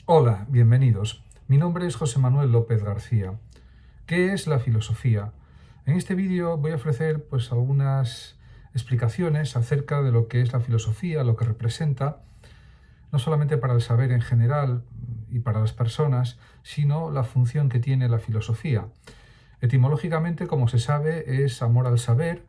Hola, bienvenidos. Mi nombre es José Manuel López García. ¿Qué es la filosofía? En este vídeo voy a ofrecer algunas explicaciones acerca de lo que es la filosofía, lo que representa, no solamente para el saber en general y para las personas, sino la función que tiene la filosofía. Etimológicamente, como se sabe, es amor al saber,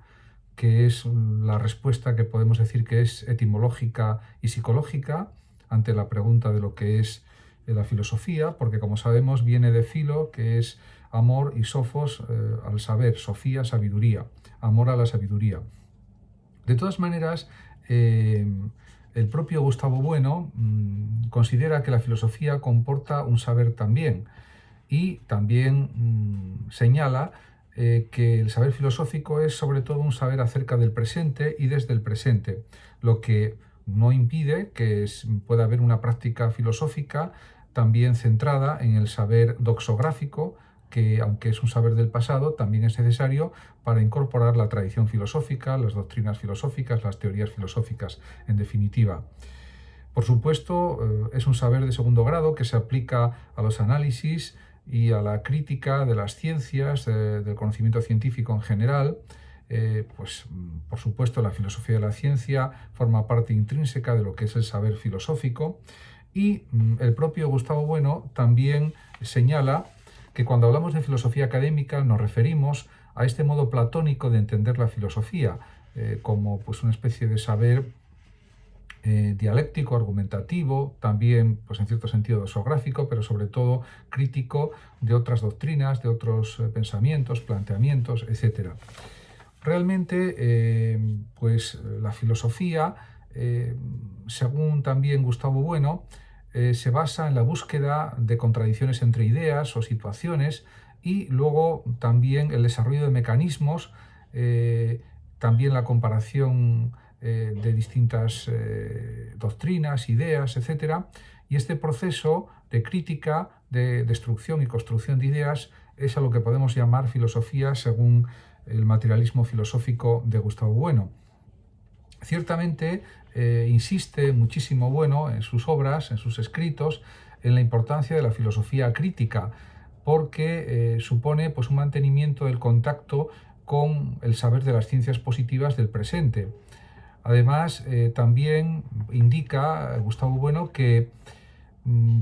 que es la respuesta que podemos decir que es etimológica y psicológica ante la pregunta de lo que es la filosofía, porque como sabemos viene de filo, que es amor, y sofos, al saber, sofía, sabiduría, amor a la sabiduría. De todas maneras, el propio Gustavo Bueno considera que la filosofía comporta un saber también, y también señala que el saber filosófico es sobre todo un saber acerca del presente y desde el presente, lo que no impide que pueda haber una práctica filosófica también centrada en el saber doxográfico, que aunque es un saber del pasado, también es necesario para incorporar la tradición filosófica, las doctrinas filosóficas, las teorías filosóficas, en definitiva. Por supuesto, es un saber de segundo grado que se aplica a los análisis y a la crítica de las ciencias, del conocimiento científico en general. Por supuesto, la filosofía de la ciencia forma parte intrínseca de lo que es el saber filosófico, y el propio Gustavo Bueno también señala que cuando hablamos de filosofía académica nos referimos a este modo platónico de entender la filosofía, como una especie de saber dialéctico, argumentativo, también en cierto sentido dosográfico, pero sobre todo crítico de otras doctrinas, de otros pensamientos, planteamientos, etc. Realmente, la filosofía, según también Gustavo Bueno, se basa en la búsqueda de contradicciones entre ideas o situaciones, y luego también el desarrollo de mecanismos, también la comparación de distintas doctrinas, ideas, etc. Y este proceso de crítica, de destrucción y construcción de ideas es a lo que podemos llamar filosofía según el materialismo filosófico de Gustavo Bueno. Ciertamente insiste muchísimo Bueno en sus obras, en sus escritos, en la importancia de la filosofía crítica, porque supone un mantenimiento del contacto con el saber de las ciencias positivas del presente. Además, también indica Gustavo Bueno que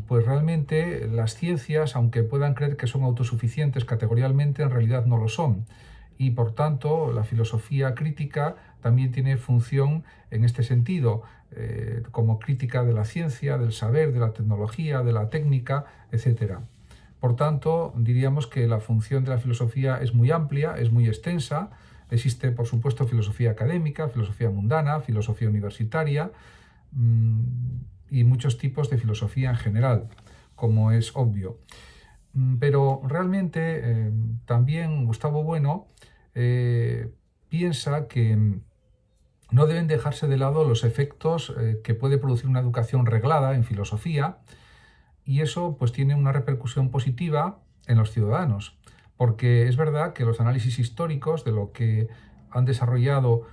realmente las ciencias, aunque puedan creer que son autosuficientes categorialmente, en realidad no lo son. Y por tanto, la filosofía crítica también tiene función en este sentido, como crítica de la ciencia, del saber, de la tecnología, de la técnica, etc. Por tanto, diríamos que la función de la filosofía es muy amplia, es muy extensa. Existe, por supuesto, filosofía académica, filosofía mundana, filosofía universitaria, y muchos tipos de filosofía en general, como es obvio. Pero realmente también Gustavo Bueno piensa que no deben dejarse de lado los efectos que puede producir una educación reglada en filosofía, y eso tiene una repercusión positiva en los ciudadanos, porque es verdad que los análisis históricos de lo que han desarrollado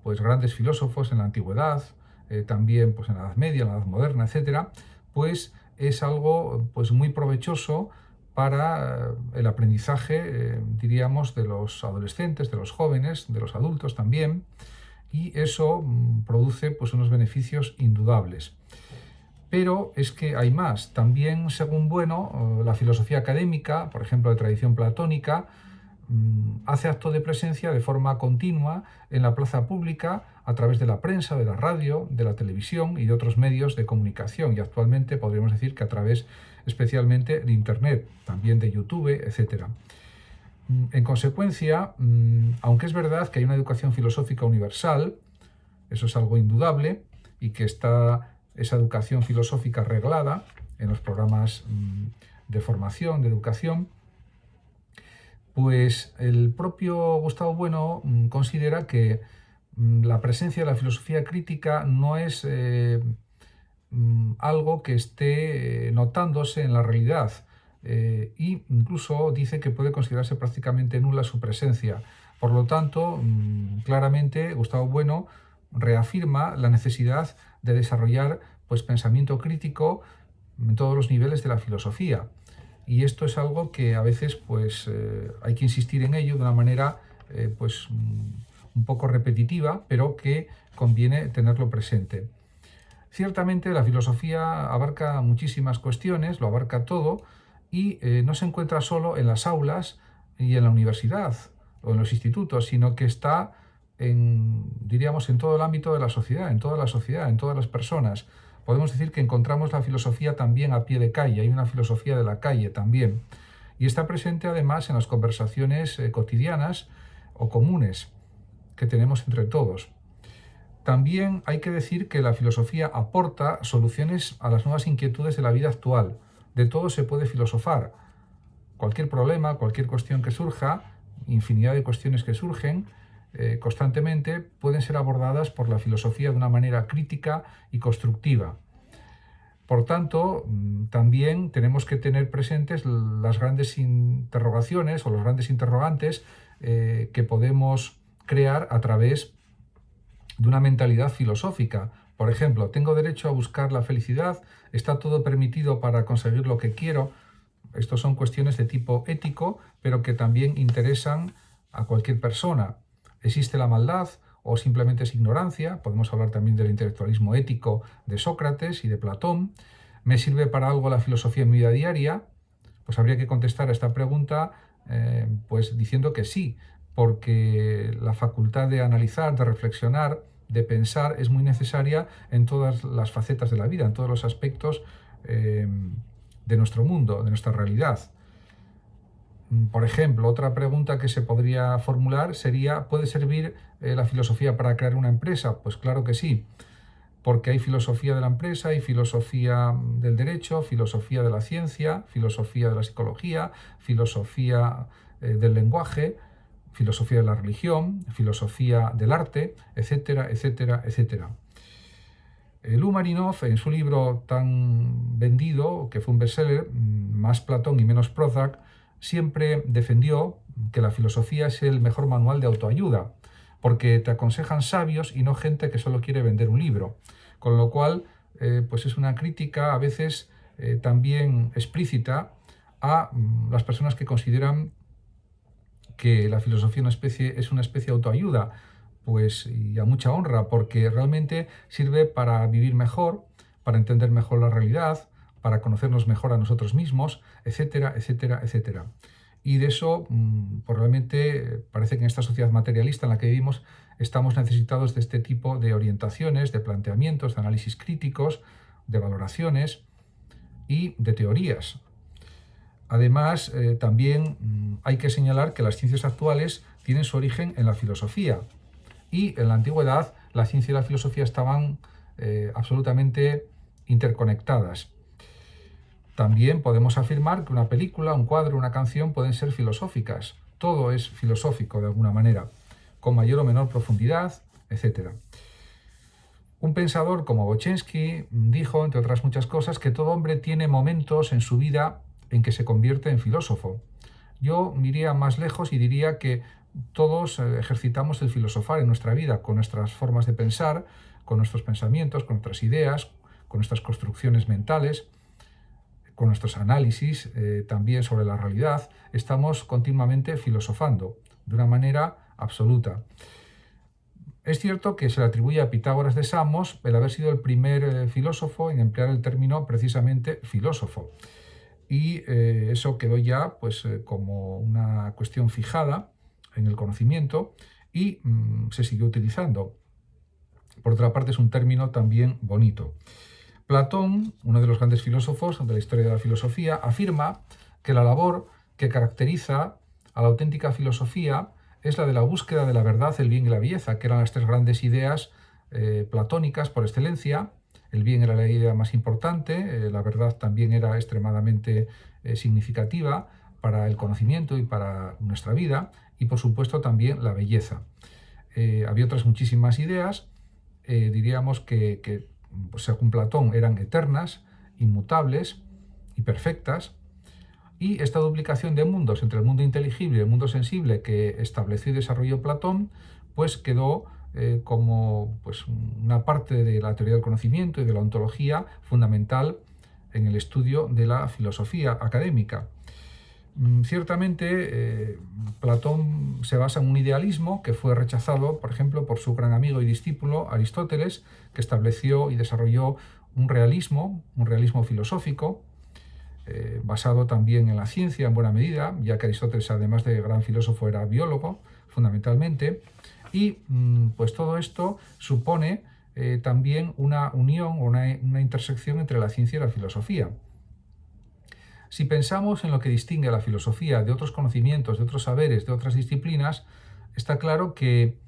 grandes filósofos en la antigüedad, también en la Edad Media, en la Edad Moderna, etcétera, es algo muy provechoso para el aprendizaje, diríamos, de los adolescentes, de los jóvenes, de los adultos también, y eso produce unos beneficios indudables. Pero es que hay más. También, según Bueno, la filosofía académica, por ejemplo, de tradición platónica, hace acto de presencia de forma continua en la plaza pública a través de la prensa, de la radio, de la televisión y de otros medios de comunicación. Y actualmente podríamos decir que a través especialmente de Internet, también de YouTube, etc. En consecuencia, aunque es verdad que hay una educación filosófica universal, eso es algo indudable, y que está esa educación filosófica reglada en los programas de formación, de educación, el propio Gustavo Bueno considera que la presencia de la filosofía crítica no es algo que esté notándose en la realidad, e incluso dice que puede considerarse prácticamente nula su presencia. Por lo tanto, claramente Gustavo Bueno reafirma la necesidad de desarrollar pensamiento crítico, en todos los niveles de la filosofía. Y esto es algo que a veces pues, hay que insistir en ello de una manera pues, un poco repetitiva, pero que conviene tenerlo presente. Ciertamente la filosofía abarca muchísimas cuestiones, lo abarca todo, y no se encuentra solo en las aulas y en la universidad o en los institutos, sino que está diríamos, en todo el ámbito de la sociedad, en toda la sociedad, en todas las personas. Podemos decir que encontramos la filosofía también a pie de calle, hay una filosofía de la calle también. Y está presente además en las conversaciones cotidianas o comunes que tenemos entre todos. También hay que decir que la filosofía aporta soluciones a las nuevas inquietudes de la vida actual. De todo se puede filosofar. Cualquier problema, cualquier cuestión que surja, infinidad de cuestiones que surgen constantemente, pueden ser abordadas por la filosofía de una manera crítica y constructiva. Por tanto, también tenemos que tener presentes las grandes interrogaciones o los grandes interrogantes que podemos crear a través de una mentalidad filosófica. Por ejemplo, ¿tengo derecho a buscar la felicidad? ¿Está todo permitido para conseguir lo que quiero? Estas son cuestiones de tipo ético, pero que también interesan a cualquier persona. ¿Existe la maldad o simplemente es ignorancia? Podemos hablar también del intelectualismo ético de Sócrates y de Platón. ¿Me sirve para algo la filosofía en mi vida diaria? Pues habría que contestar a esta pregunta pues diciendo que sí, porque la facultad de analizar, de reflexionar, de pensar es muy necesaria en todas las facetas de la vida, en todos los aspectos de nuestro mundo, de nuestra realidad. Por ejemplo, otra pregunta que se podría formular sería, ¿puede servir la filosofía para crear una empresa? Pues claro que sí, porque hay filosofía de la empresa, hay filosofía del derecho, filosofía de la ciencia, filosofía de la psicología, filosofía del lenguaje, filosofía de la religión, filosofía del arte, etcétera, etcétera, etcétera. Lou Marinoff, en su libro tan vendido, que fue un bestseller, Más Platón y menos Prozac, siempre defendió que la filosofía es el mejor manual de autoayuda, porque te aconsejan sabios y no gente que solo quiere vender un libro. Con lo cual, pues es una crítica a veces también explícita a las personas que consideran que la filosofía es una especie de autoayuda, pues y a mucha honra, porque realmente sirve para vivir mejor, para entender mejor la realidad, para conocernos mejor a nosotros mismos, etcétera, etcétera, etcétera. Y de eso, pues realmente parece que en esta sociedad materialista en la que vivimos estamos necesitados de este tipo de orientaciones, de planteamientos, de análisis críticos, de valoraciones y de teorías. Además, también hay que señalar que las ciencias actuales tienen su origen en la filosofía. Y en la antigüedad la ciencia y la filosofía estaban absolutamente interconectadas. También podemos afirmar que una película, un cuadro, una canción pueden ser filosóficas. Todo es filosófico de alguna manera, con mayor o menor profundidad, etc. Un pensador como Bochensky dijo, entre otras muchas cosas, que todo hombre tiene momentos en su vida en que se convierte en filósofo. Yo iría más lejos y diría que todos ejercitamos el filosofar en nuestra vida, con nuestras formas de pensar, con nuestros pensamientos, con nuestras ideas, con nuestras construcciones mentales, con nuestros análisis también sobre la realidad. Estamos continuamente filosofando de una manera absoluta. Es cierto que se le atribuye a Pitágoras de Samos el haber sido el primer filósofo en emplear el término precisamente filósofo. Y eso quedó ya pues, como una cuestión fijada en el conocimiento y se siguió utilizando. Por otra parte, es un término también bonito. Platón, uno de los grandes filósofos de la historia de la filosofía, afirma que la labor que caracteriza a la auténtica filosofía es la de la búsqueda de la verdad, el bien y la belleza, que eran las tres grandes ideas platónicas por excelencia. El bien era la idea más importante, la verdad también era extremadamente significativa para el conocimiento y para nuestra vida, y por supuesto también la belleza. Había otras muchísimas ideas, diríamos que pues, según Platón eran eternas, inmutables y perfectas, y esta duplicación de mundos entre el mundo inteligible y el mundo sensible que estableció y desarrolló Platón, pues quedó como pues, una parte de la teoría del conocimiento y de la ontología fundamental en el estudio de la filosofía académica. Ciertamente, Platón se basa en un idealismo que fue rechazado, por ejemplo, por su gran amigo y discípulo Aristóteles, que estableció y desarrolló un realismo filosófico, basado también en la ciencia en buena medida, ya que Aristóteles, además de gran filósofo, era biólogo, fundamentalmente, y pues todo esto supone también una unión o una intersección entre la ciencia y la filosofía. Si pensamos en lo que distingue a la filosofía de otros conocimientos, de otros saberes, de otras disciplinas, está claro que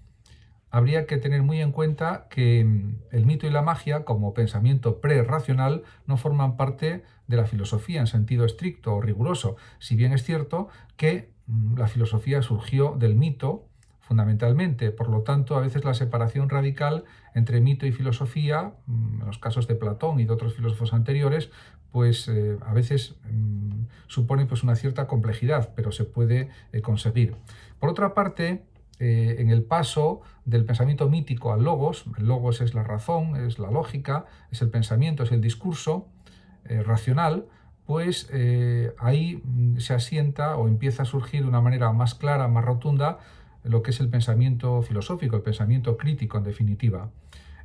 habría que tener muy en cuenta que el mito y la magia, como pensamiento prerracional, no forman parte de la filosofía en sentido estricto o riguroso, si bien es cierto que la filosofía surgió del mito fundamentalmente. Por lo tanto, a veces la separación radical entre mito y filosofía, en los casos de Platón y de otros filósofos anteriores, pues a veces supone pues una cierta complejidad, pero se puede conseguir. Por otra parte, en el paso del pensamiento mítico al logos, el logos es la razón, es la lógica, es el pensamiento, es el discurso racional, pues ahí se asienta o empieza a surgir de una manera más clara, más rotunda, lo que es el pensamiento filosófico, el pensamiento crítico en definitiva.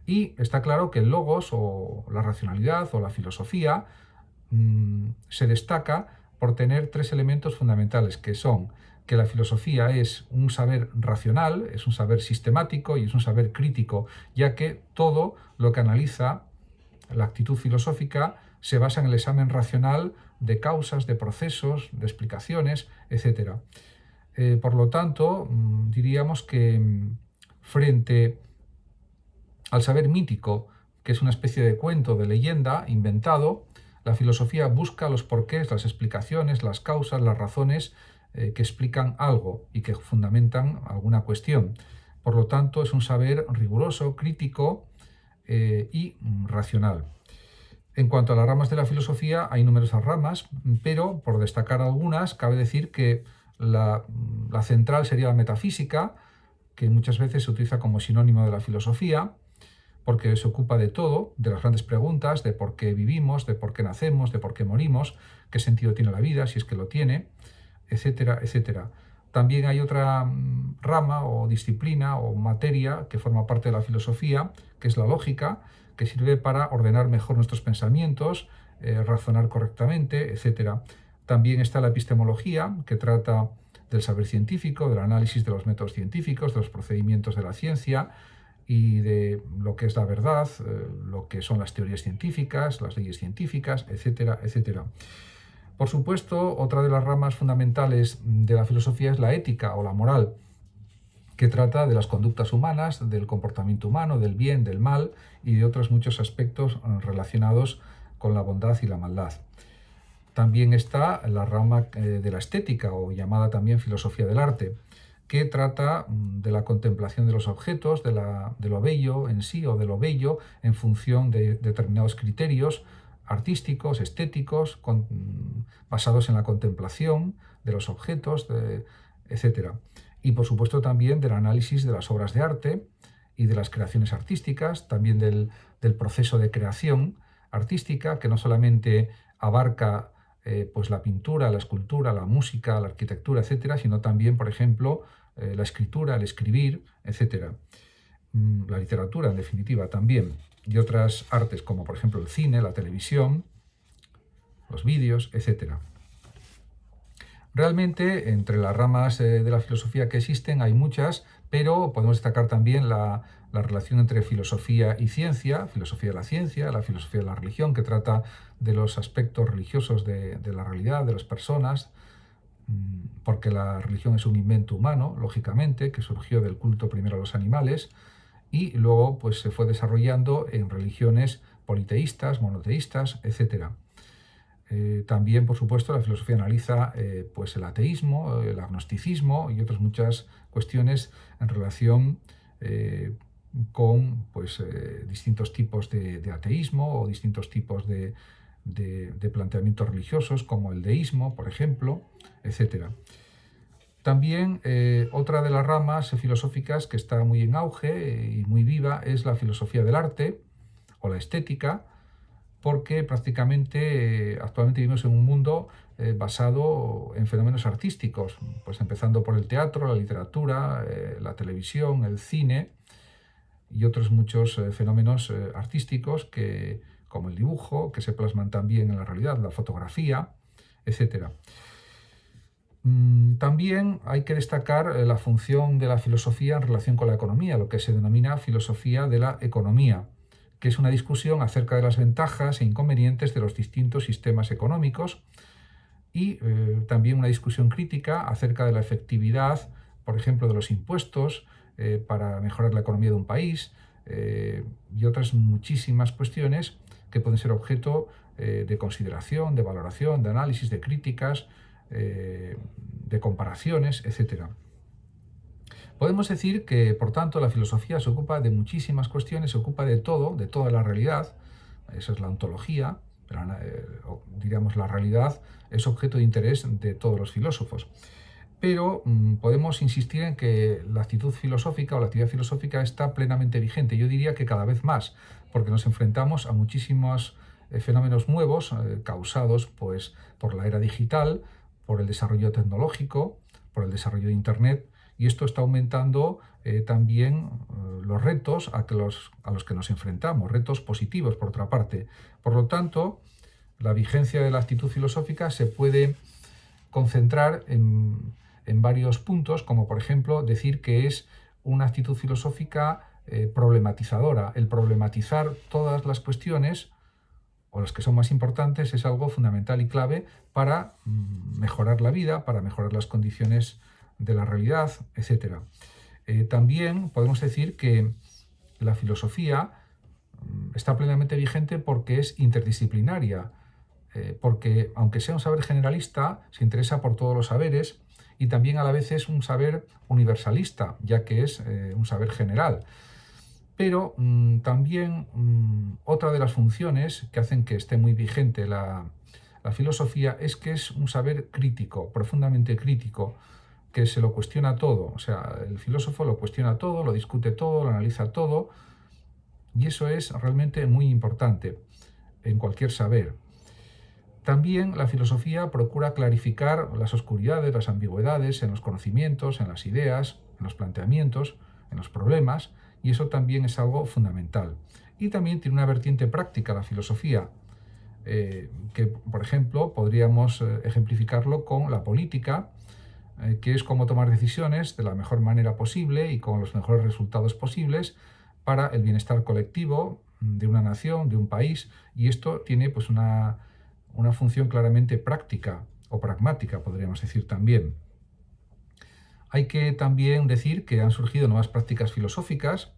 Y está claro que el logos o la racionalidad o la filosofía se destaca por tener tres elementos fundamentales, que son que la filosofía es un saber racional, es un saber sistemático y es un saber crítico, ya que todo lo que analiza la actitud filosófica se basa en el examen racional de causas, de procesos, de explicaciones, etc. Por lo tanto, diríamos que frente al saber mítico, que es una especie de cuento, de leyenda, inventado, la filosofía busca los porqués, las explicaciones, las causas, las razones que explican algo y que fundamentan alguna cuestión. Por lo tanto, es un saber riguroso, crítico y racional. En cuanto a las ramas de la filosofía, hay numerosas ramas, pero por destacar algunas, cabe decir que la central sería la metafísica, que muchas veces se utiliza como sinónimo de la filosofía, porque se ocupa de todo, de las grandes preguntas, de por qué vivimos, de por qué nacemos, de por qué morimos, qué sentido tiene la vida, si es que lo tiene, etcétera, etcétera. También hay otra rama o disciplina o materia que forma parte de la filosofía, que es la lógica, que sirve para ordenar mejor nuestros pensamientos, razonar correctamente, etcétera. También está la epistemología, que trata del saber científico, del análisis de los métodos científicos, de los procedimientos de la ciencia y de lo que es la verdad, lo que son las teorías científicas, las leyes científicas, etcétera, etcétera. Por supuesto, otra de las ramas fundamentales de la filosofía es la ética o la moral, que trata de las conductas humanas, del comportamiento humano, del bien, del mal y de otros muchos aspectos relacionados con la bondad y la maldad. También está la rama de la estética, o llamada también filosofía del arte, que trata de la contemplación de los objetos, de lo bello en sí o de lo bello en función de determinados criterios artísticos, estéticos, basados en la contemplación de los objetos, etc. Y por supuesto también del análisis de las obras de arte y de las creaciones artísticas, también del proceso de creación artística, que no solamente abarca pues la pintura, la escultura, la música, la arquitectura, etcétera, sino también, por ejemplo, la escritura, el escribir, etcétera. La literatura, en definitiva, también, y otras artes como, por ejemplo, el cine, la televisión, los vídeos, etcétera. Realmente, entre las ramas de la filosofía que existen hay muchas, pero podemos destacar también la relación entre filosofía y ciencia, filosofía de la ciencia, la filosofía de la religión, que trata de los aspectos religiosos de la realidad, de las personas, porque la religión es un invento humano, lógicamente, que surgió del culto primero a los animales y luego pues, se fue desarrollando en religiones politeístas, monoteístas, etc. También, por supuesto, la filosofía analiza pues el ateísmo, el agnosticismo y otras muchas cuestiones en relación con pues, distintos tipos de ateísmo o distintos tipos de planteamientos religiosos, como el deísmo, por ejemplo, etc. También otra de las ramas filosóficas que está muy en auge y muy viva es la filosofía del arte o la estética, porque prácticamente actualmente vivimos en un mundo basado en fenómenos artísticos, pues empezando por el teatro, la literatura, la televisión, el cine y otros muchos fenómenos artísticos como el dibujo, que se plasman también en la realidad, la fotografía, etcétera. También hay que destacar la función de la filosofía en relación con la economía, lo que se denomina filosofía de la economía, que es una discusión acerca de las ventajas e inconvenientes de los distintos sistemas económicos y también una discusión crítica acerca de la efectividad, por ejemplo, de los impuestos para mejorar la economía de un país y otras muchísimas cuestiones que pueden ser objeto de consideración, de valoración, de análisis, de críticas, de comparaciones, etc. Podemos decir que, por tanto, la filosofía se ocupa de muchísimas cuestiones, se ocupa de todo, de toda la realidad. Esa es la ontología, diríamos, la realidad es objeto de interés de todos los filósofos. Pero podemos insistir en que la actitud filosófica o la actividad filosófica está plenamente vigente. Yo diría que cada vez más, porque nos enfrentamos a muchísimos fenómenos nuevos causados pues, por la era digital, por el desarrollo tecnológico, por el desarrollo de Internet, y esto está aumentando también los retos a los que nos enfrentamos, retos positivos por otra parte. Por lo tanto, la vigencia de la actitud filosófica se puede concentrar en varios puntos, como por ejemplo decir que es una actitud filosófica problematizadora. El problematizar todas las cuestiones o las que son más importantes es algo fundamental y clave para mejorar la vida, para mejorar las condiciones de la realidad, etc. También podemos decir que la filosofía está plenamente vigente porque es interdisciplinaria, porque aunque sea un saber generalista, se interesa por todos los saberes y también a la vez es un saber universalista, ya que es un saber general. Pero también otra de las funciones que hacen que esté muy vigente la filosofía es que es un saber crítico, profundamente crítico, que se lo cuestiona todo. O sea, el filósofo lo cuestiona todo, lo discute todo, lo analiza todo, y eso es realmente muy importante en cualquier saber. También la filosofía procura clarificar las oscuridades, las ambigüedades en los conocimientos, en las ideas, en los planteamientos, en los problemas, y eso también es algo fundamental. Y también tiene una vertiente práctica la filosofía, que por ejemplo podríamos ejemplificarlo con la política, que es cómo tomar decisiones de la mejor manera posible y con los mejores resultados posibles para el bienestar colectivo de una nación, de un país, y esto tiene pues una función claramente práctica o pragmática, podríamos decir también. Hay que también decir que han surgido nuevas prácticas filosóficas,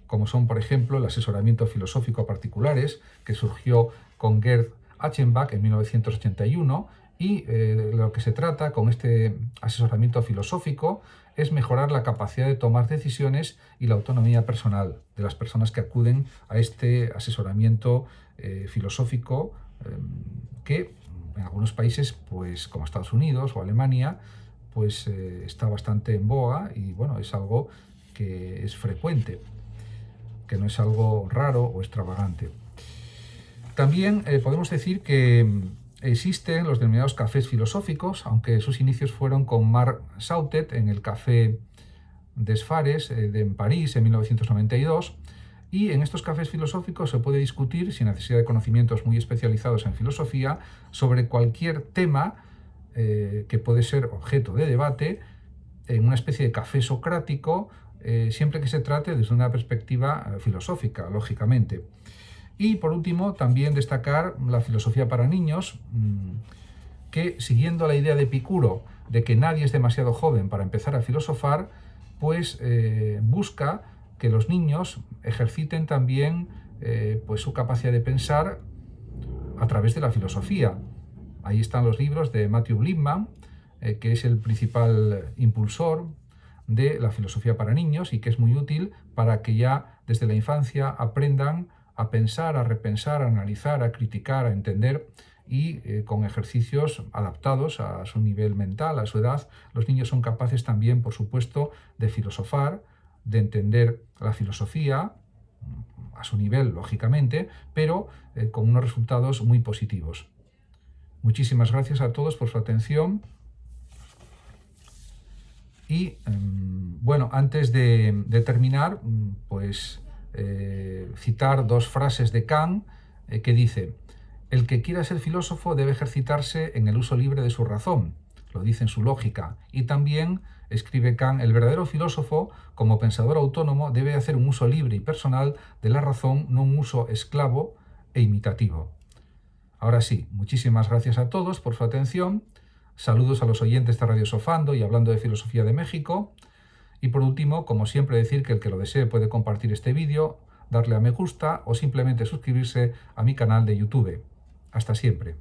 como son, por ejemplo, el asesoramiento filosófico a particulares, que surgió con Gerd Achenbach en 1981, y lo que se trata con este asesoramiento filosófico es mejorar la capacidad de tomar decisiones y la autonomía personal de las personas que acuden a este asesoramiento filosófico, que en algunos países, pues, como Estados Unidos o Alemania, pues está bastante en boga y bueno, es algo que es frecuente, que no es algo raro o extravagante. También podemos decir que existen los denominados cafés filosóficos, aunque sus inicios fueron con Marc Sautet en el Café des Fares en París en 1992, y en estos cafés filosóficos se puede discutir, sin necesidad de conocimientos muy especializados en filosofía, sobre cualquier tema que puede ser objeto de debate en una especie de café socrático, siempre que se trate desde una perspectiva filosófica, lógicamente. Y por último, también destacar la filosofía para niños, que siguiendo la idea de Epicuro de que nadie es demasiado joven para empezar a filosofar, pues busca que los niños ejerciten también pues su capacidad de pensar a través de la filosofía. Ahí están los libros de Matthew Lipman, que es el principal impulsor de la filosofía para niños y que es muy útil para que ya desde la infancia aprendan a pensar, a repensar, a analizar, a criticar, a entender, y con ejercicios adaptados a su nivel mental, a su edad, los niños son capaces también, por supuesto, de filosofar, de entender la filosofía a su nivel, lógicamente, pero con unos resultados muy positivos. Muchísimas gracias a todos por su atención. Y bueno, antes de terminar, pues citar dos frases de Kant que dice: el que quiera ser filósofo debe ejercitarse en el uso libre de su razón, lo dice en su Lógica. Y también escribe Kant: el verdadero filósofo, como pensador autónomo, debe hacer un uso libre y personal de la razón, no un uso esclavo e imitativo. Ahora sí, muchísimas gracias a todos por su atención. Saludos a los oyentes de Radio Sofando y Hablando de Filosofía de México. Y por último, como siempre, decir que el que lo desee puede compartir este vídeo, darle a me gusta o simplemente suscribirse a mi canal de YouTube. Hasta siempre.